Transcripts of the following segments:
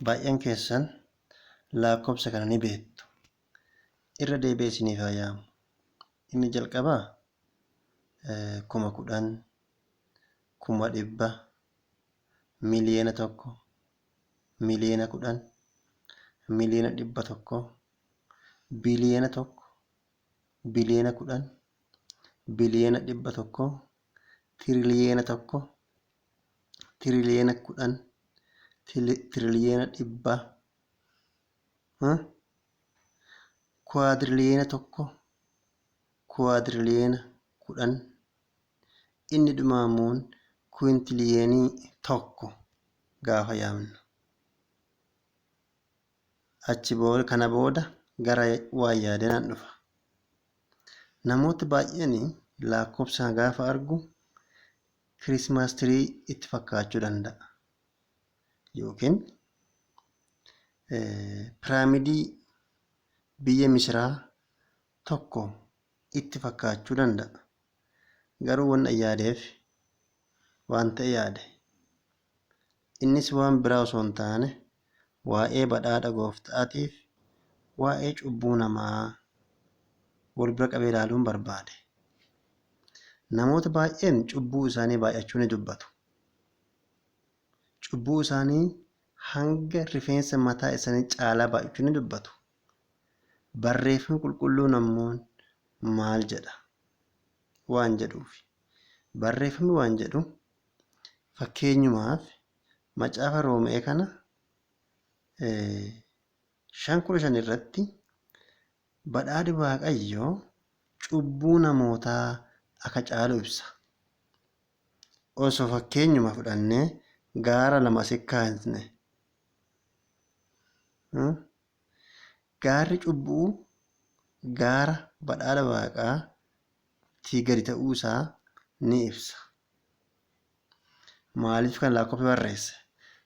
baay'een keessan lakkoofsa kana ni beektu. Irra deebi'ee isiniif haa yaamu. Inni jalqabaa 10,000, 100,000, miliyoona 1, miliyoona 10, miliyoona 100, biliyoona 1, biliyoona 10, biliyoona 100, tiriliyoona 1, tiriliyoona 10, tiriliyoona 100, kwaadriliyoona 1, kwaadriliyoona 10, inni dhumaamuun kwintiliyoonii 1 gaafa yaamnu. Achi booda kana booda gara waan yaadanaan dhufa. Namoota baay'een lakkoofsa gaafa argu Christmas tree itti fakkaachuu danda'a. Yookiin piraamidii biyya Misiraa tokko itti fakkaachuu danda'a. Garuu waan yaadeef waan ta'e yaade. Innis waan biraa osoo hin taane waa'ee badhaadha Gooftaatiif waa'ee cubbuu namaa wal bira qabee ilaaluun barbaade. Namoota baay'een cubbuu isaanii baay'achuu ni dubbatu. Cubbuu isaanii hanga rifeensa mataa isaanii caalaa baay'achuu ni dubbatu. Barreeffamni qulqulluun ammoo maal jedha waan jedhuuf. Barreeffamni waan jedhu fakkeenyumaaf macaafa Roomee kana 5:5 irratti badhaadhi Waaqayyoo cubbuu namootaa akka caalu ibsa. Osoo fakkeenyuma fudhannee gaara lama sikkaasne gaarri cubbuu gaara badhaadha Waaqaatii gadi ta'uu isaa ni ibsa. Maaliif kan lakkoofsa barreesse?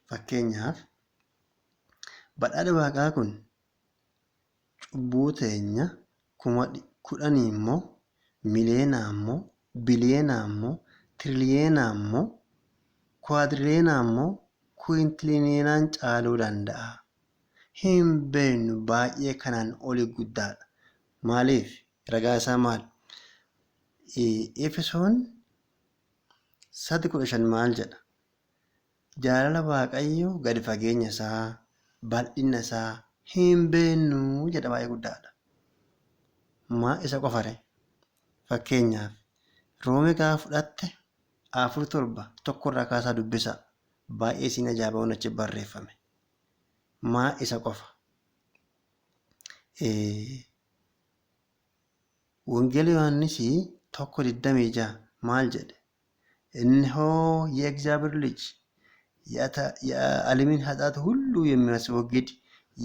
Fakkeenyaaf badhaadha Waaqaa kun cubbuu teenya 10,000 immoo miliyoona immoo biliyoona immoo tiriliyoona immoo kwaadriliyoona immoo kwintiliyoonaan caaluu danda'a. Hin beeknu baay'ee kanaan oli guddaadha. Maaliif? Ragaa isaa maal? Efesoon 3:15 maal jedha? Jaalala Waaqayyoo gadi fageenya isaa bal'ina isaa hin beeknu jedha. Baay'ee guddaadha. Maa isa qofare? Fakkeenyaaf Roomee gaafa fudhatte 4:7 tokkorraa kaasaa dubbisa. Baay'ee siin ajaa'iba waan achi barreeffame. Maa isa qofa? Wangeela Yohaannis 1:26 maal jedhe? እነሆ የእግዚአብሔር ልጅ የዓለምን ኃጢአት ሁሉ የሚያስወግድ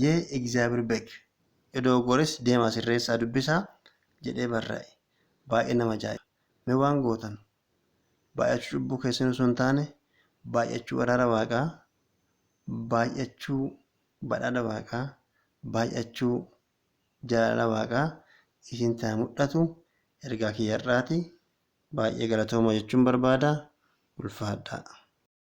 የእግዚአብሔር በግ የዶጎረስ deema sirreessaa dubbisaa jedhee barraa'e. Baay'ee nama ajaa'iba. Mee waan gootan baay'achuu cubbuu keessan osoo hin taane baay'achuu araara Waaqaa, baay'achuu badhaadha Waaqaa, baay'achuu jaalala Waaqaa isin taa mul'atu ergaa kiyya irraati. Baay'ee galatooma jechuun barbaada. Ulfaadhaa.